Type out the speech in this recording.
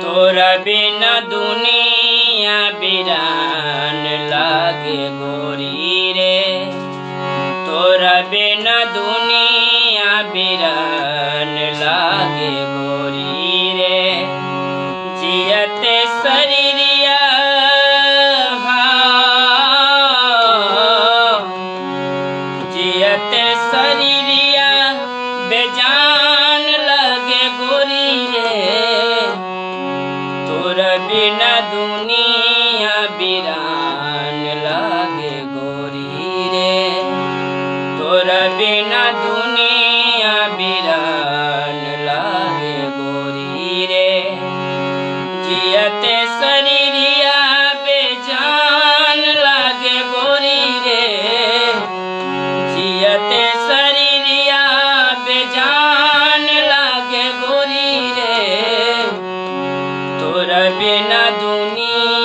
तोरा बिना दुनिया बिरान लागे गोरी रे। तोरा बिना दुनिया बिरान लागे गोरी रे। जियते शरीरिया जियते शरीरिया बेजान लगे गोरी रे। तोरा बिना दुनिया बिरान लागे गोरी रे। तोरा बिना दुनिया बिरान लागे गोरी रे। जियते शरीरिया बेजान लागे गोरी रे। जियते शरीरिया बेजान लागे गोरी रे। तोरा बिना दुनिया